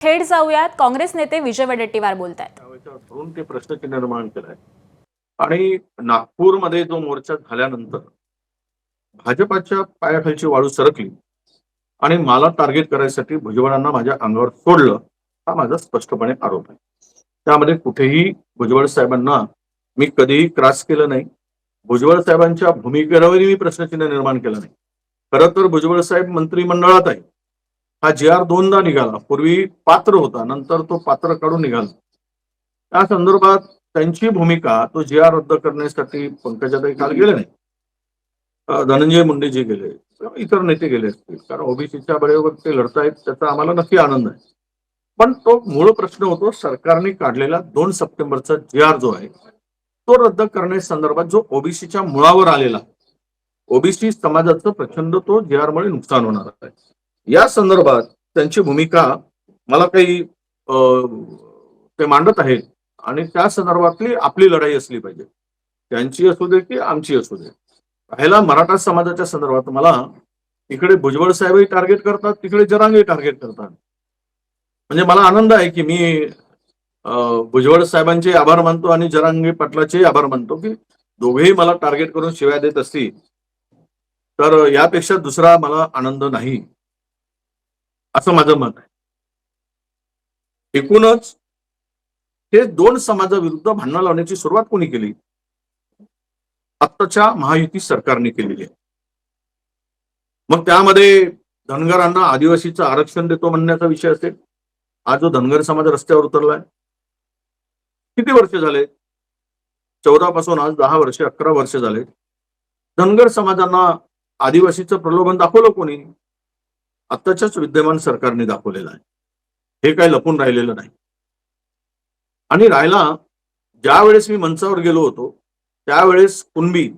थेट जाऊयात, काँग्रेस नेते विजय वडेट्टीवार बोलतायत. धरून ते प्रश्नचिन्ह निर्माण केलंय आणि नागपूरमध्ये जो मोर्चा झाल्यानंतर भाजपाच्या पायाखालची वाळू सरकली आणि मला टार्गेट करायसाठी भुजबळांना माझ्या अंगावर सोडलं, हा माझा स्पष्टपणे आरोप आहे. त्यामध्ये कुठेही भुजबळ साहेबांना मी कधीही क्रॉस केलं नाही. भुजबळ साहेबांच्या भूमिकेवरही मी प्रश्नचिन्ह निर्माण केलं नाही. खरं तर भुजबळ साहेब मंत्रिमंडळात आहे. हा जी आर दोनदा निघाला. पूर्वी पात्र होता, नंतर तो पात्र काढून निघाला. त्या संदर्भात त्यांची भूमिका, तो जी आर रद्द करण्यासाठी पंकजाताई काल गेले नाही, धनंजय मुंडेजी गेले, इतर नेते गेले असतील, कारण ओबीसीच्या बळेवर ते लढतायत, त्याचा आम्हाला नक्की आनंद आहे. पण तो मूळ प्रश्न होतो सरकारने काढलेला 2 सप्टेंबरचा जी आर जो आहे तो रद्द करण्यासंदर्भात, जो ओबीसीच्या मुळावर आलेला, ओबीसी समाजाचं प्रचंड तो जी आर मुळे नुकसान होणार आहे. या संदर्भात त्यांची भूमिका मला काही ते मांडत आहेत आणि त्या संदर्भातली आपली लढाई असली पाहिजे, त्यांची असू दे की आमची असू दे. राहिला मराठा समाजाच्या संदर्भात, मला इकडे भुजबळ साहेबही टार्गेट करतात, तिकडे जरांगे टार्गेट करतात. म्हणजे मला आनंद आहे की मी भुजबळ साहेबांचे आभार मानतो आणि जरांगे पाटलाचे आभार मानतो की दोघेही मला टार्गेट करून शिव्या देत असतील, तर यापेक्षा दुसरा मला आनंद नाही, असं माझं मत आहे. एकूणच हे 2 समाजाविरुद्ध भांडणं लावण्याची सुरुवात कोणी केली? आत्ताच्या महायुती सरकारने केलेली आहे. मग त्यामध्ये धनगरांना आदिवासीचं आरक्षण देतो म्हणण्याचा विषय असेल. आज जो धनगर समाज रस्त्यावर उतरलाय, किती वर्ष झाले? 14 पासून आज 10 वर्ष, 11 वर्ष झाले. धनगर समाजांना आदिवासीचं प्रलोभन दाखवलं कोणी? आत्ताच्याच विद्यमान सरकारने दाखवलेलं आहे. हे काही लपून राहिलेलं नाही. आणि राहिला, ज्या वेळेस मी मंचावर गेलो होतो त्यावेळेस कुणबी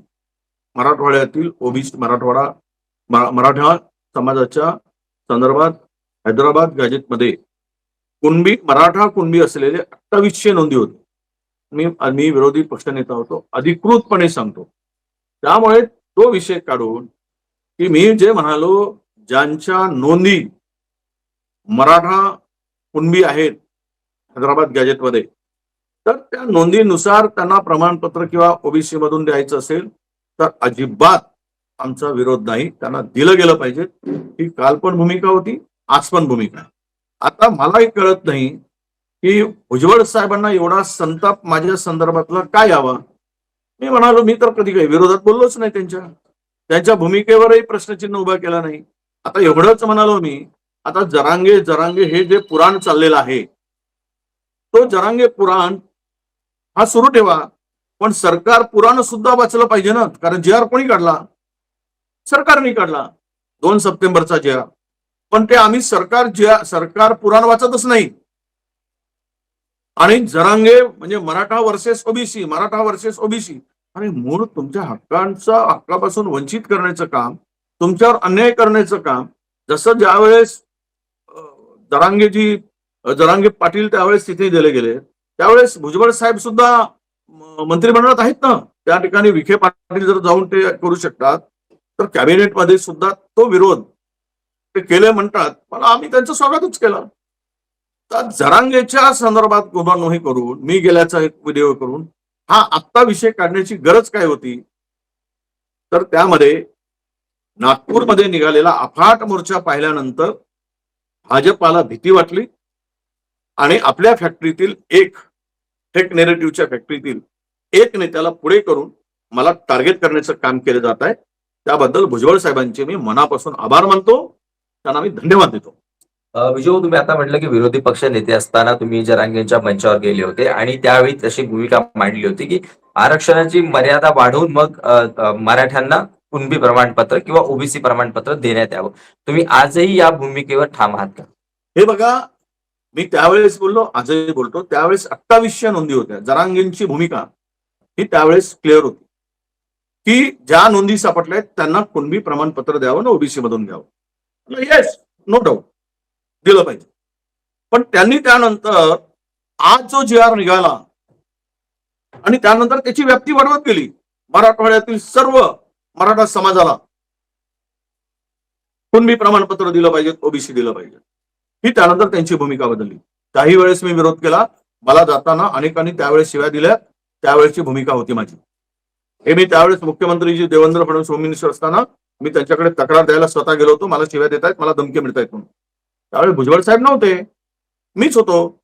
मराठवाड्यातील ओबीसी मराठा समाजाच्या संदर्भात हैदराबाद गॅजेटमध्ये मराठा कुणबी असलेले 2800 नोंदी होते. मी विरोधी पक्षनेता होतो, अधिकृतपणे सांगतो. त्यामुळे तो विषय काढून की मी जे म्हणालो, ज्यांच्या नोंदी मराठा कुणबी आहेत हैदराबाद गॅजेटमध्ये, तर त्या नोंदीनुसार त्यांना प्रमाणपत्र किंवा ओबीसी मधून द्यायचं असेल तर अजिबात आमचा विरोध नाही, त्यांना दिलं गेलं पाहिजे. ही काल पण भूमिका होती, आज पण भूमिका आहे. आता मलाही कळत नाही की भुजबळ साहेबांना एवढा संताप माझ्या संदर्भातला काय यावा. मी म्हणालो, मी तर कधी काही विरोधात बोललोच नाही, त्यांच्या भूमिकेवरही प्रश्नचिन्ह उभा केला नाही. आता एवढंच म्हणालो मी, आता जरांगे जरांगे हे जे पुराण चाललेलं आहे, तो जरांगे पुराण हा सुरू ठेवा, पण सरकार पुराण सुद्धा वाचलं पाहिजे ना. कारण जी आर कोणी काढला? सरकारने काढला, 2 सप्टेंबरचा जी आर. पण ते आम्ही सरकार पुराण वाचतच नाही. आणि जरांगे म्हणजे Maratha versus OBC, Maratha versus OBC. आणि मूळ तुमच्या हक्कापासून वंचित करण्याचं काम, तुमच्यावर अन्याय करण्याचं काम. जसं ज्यावेळेस जरांगे पाटील त्यावेळेस तिथे दिले गेले, त्यावेळेस भुजबळ साहेब सुद्धा मंत्रिमंडळात आहेत ना. त्या ठिकाणी विखे पाटील जर जाऊन ते करू शकतात, तर कॅबिनेटमध्ये सुद्धा तो विरोध ते केले म्हणतात. मला आम्ही त्यांचं स्वागतच केलं. तर जरांगेच्या संदर्भात गुन्हा करून मी गेल्याचा एक व्हिडिओ करून हा आत्ता विषय काढण्याची गरज काय होती? तर त्यामध्ये नागपूरमध्ये निघालेला अफाट मोर्चा पाहिल्यानंतर भाजपाला भीती वाटली आणि आपल्या फॅक्टरीतील फेक नेरेटिव्हच्या फॅक्टरीतील एक नेत्याला पुढे करून मला टार्गेट करण्याचं काम केलं जात आहे. त्याबद्दल भुजबळ साहेबांचे मी मनापासून आभार मानतो, त्यांना मी धन्यवाद देतो. विजय, तुम्ही आता म्हटलं की विरोधी पक्ष नेते असताना तुम्ही जरांगेंच्या मंचावर गेले होते आणि त्यावेळी तशी भूमिका मांडली होती की आरक्षणाची मर्यादा वाढवून मग मराठ्यांना कुणबी प्रमाणपत्र किंवा ओबीसी प्रमाणपत्र देण्यात यावं. तुम्ही आजही या भूमिकेवर ठाम आहात का? हे बघा, मी त्यावेळेस बोललो, आजही बोलतो, त्यावेळेस 2800 नोंदी होत्या. जरांगेंची भूमिका ही त्यावेळेस क्लिअर होती की ज्या नोंदी सापडल्या त्यांना कुणबी प्रमाणपत्र द्यावं ना ओबीसी मधून घ्यावं. येस, नो डाऊट, दिलं पाहिजे. पण त्यांनी त्यानंतर आज जो जी आर निघाला आणि त्यानंतर त्याची व्याप्ती वाढवत गेली. मराठवाड्यातील सर्व मराठा समाजाला कुणबी प्रमाणपत्र दिलं पाहिजे, ओबीसी दिलं पाहिजे. ही त्यानंतर त्यांची भूमिका बदलली. काही वेळेस मी विरोध केला, मला जाताना अनेकांनी त्यावेळेस शिव्या दिल्या, त्यावेळेसची भूमिका होती माझी. हे मी त्यावेळेस मुख्यमंत्री जी देवेंद्र फडणवीस होम मिनिस्टर असताना मी त्यांच्याकडे तक्रार द्यायला स्वतः गेलो होतो, मला शिव्या देत आहेत, मला धमकी मिळत आहेत म्हणून. त्यावेळेस भुजबळ साहेब नव्हते, मीच होतो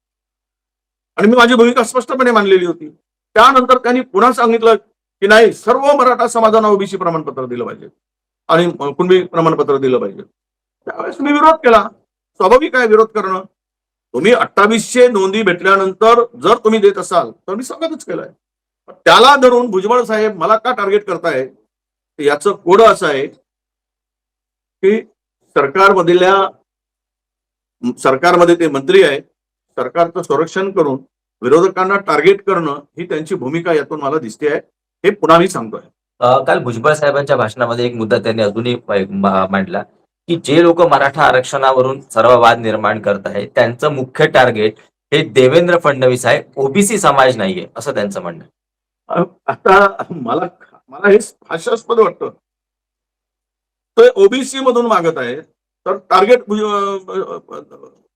आणि मी माझी भूमिका स्पष्टपणे मांडलेली होती. त्यानंतर त्यांनी पुन्हा सांगितलं की नाही, सर्व मराठा समाजांना ओबीसी प्रमाणपत्र दिलं पाहिजे आणि कुणबी प्रमाणपत्र दिलं पाहिजे. त्यावेळेस मी विरोध केला. स्वाभाविक आहे विरोध करणं. तुम्ही 2800 नोंदी भेटल्यानंतर जर तुम्ही देत असाल तर मी स्वागतच केलंय. त्याला धरून भुजबळ साहेब मला का टार्गेट करताय, याचं कोड असं आहे की सरकारमध्ये ते मंत्री आहेत, सरकारचं संरक्षण करून विरोधकांना टार्गेट करणं ही त्यांची भूमिका यातून मला दिसते आहे. हे पुन्हा मी सांगतोय. काल भुजबळ साहेबांच्या भाषणामध्ये एक मुद्दा त्यांनी अजूनही मांडला की जे लोक मराठा आरक्षणावरून सर्व वाद निर्माण करत आहेत त्यांचं मुख्य टार्गेट हे देवेंद्र फडणवीस आहे, ओबीसी समाज नाहीये, असं त्यांचं म्हणणं आहे. आता मला हे हास्यास्पद वाटतं. ते ओबीसी मधून मागत आहे तर टार्गेट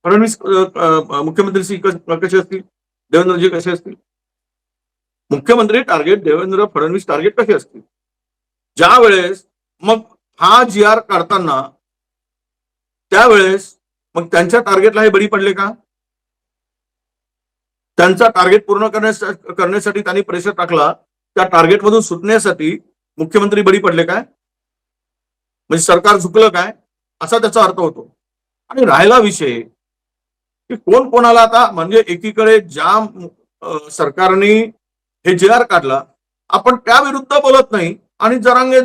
फडणवीस मुख्यमंत्री कसे असतील, देवेंद्रजी कसे असतील? मुख्यमंत्री टार्गेट देवेंद्र फडणवीस टार्गेट कसे असतील? ज्या वेळेस मग हा GR काढताना त्यावेळेस मग त्यांच्या टार्गेटला हे बळी पडले का? त्यांचा टार्गेट पूर्ण करण्यासाठी त्यांनी प्रेशर टाकला, त्या टार्गेटमधून सुटण्यासाठी मुख्यमंत्री बळी पडले काय? म्हणजे सरकार झुकलं काय, असा त्याचा अर्थ होतो. आणि राहिला विषय की कोण कोणाला आता, म्हणजे एकीकडे ज्या सरकारने हे GR काढला आपण त्या विरुद्ध बोलत नाही आणि जरांगे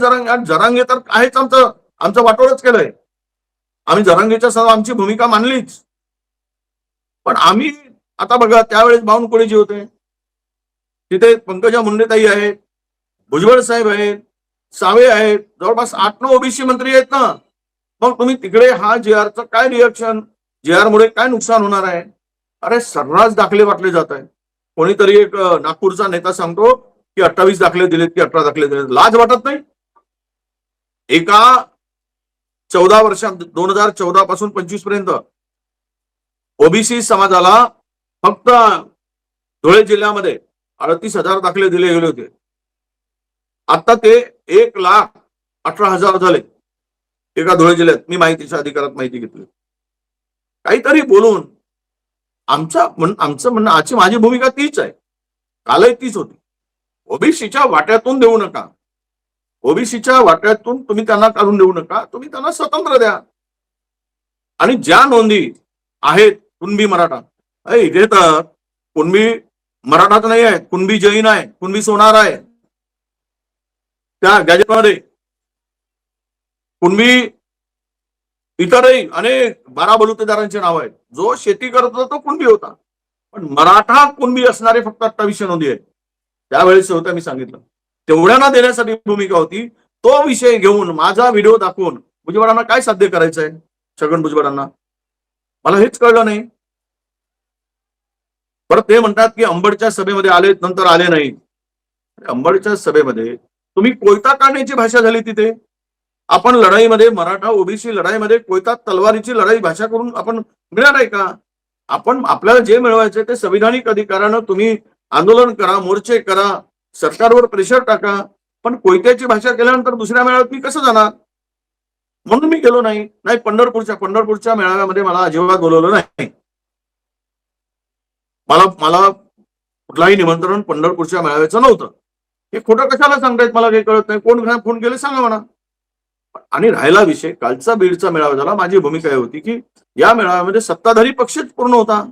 तर आहेच, आमचं वाटोळच केलंय. आम्ही जरांगेच्या सह आमची भूमिका मानलीच. पण आम्ही आता बघा, त्यावेळेस बावनकुळे जे होते तिथे पंकजा मुंडेताई आहेत, भुजबळ साहेब आहेत, सावे आहेत, जवळपास 8-9 ओबीसी मंत्री आहेत ना. मग तुम्ही तिकडे हा GRचं काय रिएक्शन, GR मुळे काय नुकसान होणार आहे? अरे सर्रास दाखले वाटले जात आहे. कोणीतरी एक नागपूरचा नेता सांगतो की 28 दाखले दिलेत की 18 दाखले दिलेत. लाज वाटत नाही? एका 14 वर्षात 2014 पासून 25 पर्यंत ओबीसी समाजाला फक्त धुळे जिल्ह्यामध्ये 38,000 दाखले दिले गेले होते. आता ते 1,18,000 झाले एका धुळे जिल्ह्यात. मी माहितीच्या अधिकारात माहिती घेतली. काहीतरी बोलून आमचं म्हणणं, माझी भूमिका तीच आहे, कालही तीच होती. ओबीसीच्या वाट्यातून देऊ नका, ओबीसीच्या वाट्यातून तुम्ही त्यांना काढून देऊ नका, तुम्ही त्यांना स्वतंत्र द्या. आणि ज्या नोंदी आहेत कुणबी मराठा, इथे तर कुणबी मराठाच नाही आहे, कुणबी जैन आहे, कुणबी सोनार आहे. त्या गॅजेटमध्ये कुणबी इतरही अनेक 12 बलुतेदारांचे नाव आहेत. जो शेती करत होता तो कुणबी होता, पण मराठा कुणबी असणारे फक्त 28 नोंदी आहेत. त्यावेळेस होत्या, मी सांगितलं तेवढ्यांना देण्यासाठी भूमिका होती. तो विषय घेऊन माझा व्हिडिओ दाखवून भुजबळांना काय साध्य करायचंय? छगन भुजबळांना मला हेच कळलं नाही. परत ते म्हणतात की अंबडच्या सभेमध्ये आले, नंतर आले नाही. अंबडच्या सभेमध्ये तुम्ही कोयता काढण्याची भाषा झाली तिथे. आपण लढाईमध्ये, मराठा ओबीसी लढाईमध्ये कोयता तलवारीची लढाई भाषा करून आपण मिळणार आहे का? आपण आपल्याला जे मिळवायचे ते संविधानिक अधिकारानं तुम्ही आंदोलन करा, मोर्चे करा, सरकारवर प्रेशर टाका. पण कोयत्याची भाषा केल्यानंतर दुसऱ्या मेळाव्यात मी कसं जाणार? म्हणून मी गेलो नाही. पंढरपूरच्या मेळाव्यामध्ये मला अजिबात बोलवलं नाही. मला कुठलाही निमंत्रण पंढरपूरच्या मेळाव्याचं नव्हतं. हे खोटं कशाला सांगतायत मला काही कळत नाही. कोण फोन केले सांगा म्हणा. आणि राहिला विषय कालचा बीडचा मेळावा झाला. माझी भूमिका होती की या मेळाव्यामध्ये सत्ताधारी पक्षच पूर्ण होता.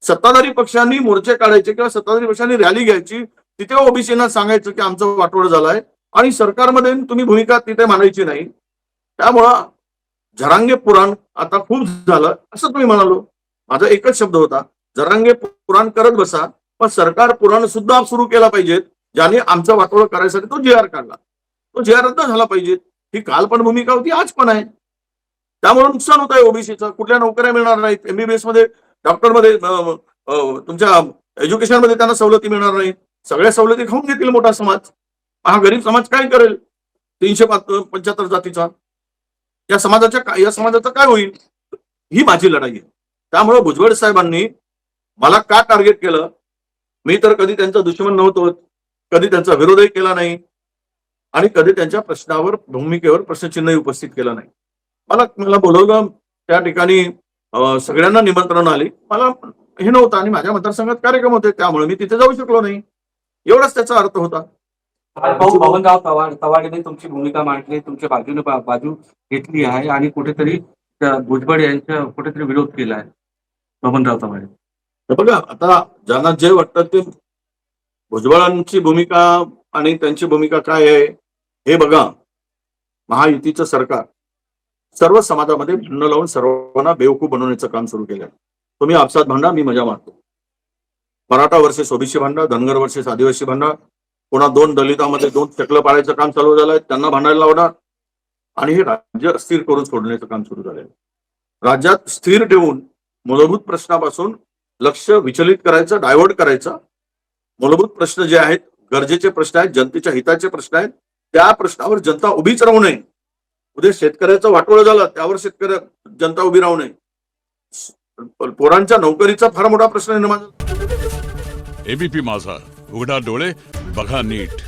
सत्ताधारी पक्षांनी मोर्चे काढायचे किंवा सत्ताधारी पक्षांनी रॅली घ्यायची, तिथे ओबीसीना सांगायचं की आमचं वाटोळ झालंय आणि सरकारमध्ये तुम्ही भूमिका तिथे मांडायची नाही. त्यामुळं जरांगे पुराण आता खूप झालं असं तुम्ही म्हणालो. माझा एकच शब्द होता, जरांगे पुराण करत बसा, पण सरकार पुराण सुद्धा सुरू केला पाहिजेत, ज्याने आमचं वाटोळ करायसाठी तो GR काढला. तो GR रद्द झाला पाहिजे. ही काल पण भूमिका होती, आज पण आहे. त्यामुळे नुकसान होत आहे ओबीसीचं. कुठल्या नोकऱ्या मिळणार नाहीत, MBBS मध्ये, डॉक्टरमध्ये, तुमच्या एज्युकेशनमध्ये त्यांना सवलती मिळणार नाहीत. सगळ्या सवलती खाऊन घेतील मोठा समाज. हा गरीब समाज काय करेल? 375 जातीचा या समाजाचा काय होईल? ही माझी लढाई आहे. त्यामुळे भुजबळ साहेबांनी मला का टार्गेट केलं? मी तर कधी त्यांचा दुश्मन नव्हतो, कधी त्यांचा विरोधही केला नाही आणि कधी त्यांच्या प्रश्नावर भूमिकेवर प्रश्नचिन्हही उपस्थित केलं नाही. मला बोलवलं त्या ठिकाणी, सगळ्यांना निमंत्रण आली, मला हे नव्हतं आणि माझ्या मतदारसंघात कार्यक्रम होते, त्यामुळे मी तिथे जाऊ शकलो नाही. एवढाच त्याचा अर्थ होता. भाऊ बबनराव चव्हाणने तुमची भूमिका मांडली, तुमच्या बाजूने बाजू घेतली आहे आणि कुठेतरी त्या भुजबळ यांचा कुठेतरी विरोध केला आहे बबनराव चव्हाण. तर बघा, आता ज्यांना जे वाटतं ते भुजबळांची भूमिका आणि त्यांची भूमिका काय आहे हे बघा. महायुतीचं सरकार सर्व समाजामध्ये भांडणं लावून सर्वांना बेवकूफ बनवण्याचं काम सुरू केलं. तुम्ही आपसात भांडा, मी मजा मारतो. मराठा वर्सेस ओबीसी भांडा, धनगर वर्सेस आदिवासी भांडा, पुन्हा 2 दलितांमध्ये 2 चकलं पाडायचं काम चालू झालंय, त्यांना भांडायला लावणार आणि हे राज्य अस्थिर करून सोडण्याचं काम सुरू झालंय. राज्यात स्थिर ठेवून मूलभूत प्रश्नापासून लक्ष विचलित करायचं, डायव्हर्ट करायचं. मूलभूत प्रश्न जे आहेत, गरजेचे प्रश्न आहेत, जनतेच्या हिताचे प्रश्न आहेत, त्या प्रश्नावर जनता उभीच राहू नये. उद्या शेतकऱ्याचं वाटोळं झालं, त्यावर जनता उभी राहू नये. पोरांच्या नोकरीचा फार मोठा प्रश्न निर्माण. एबीपी माझा, उघडा डोळे बघा नीट.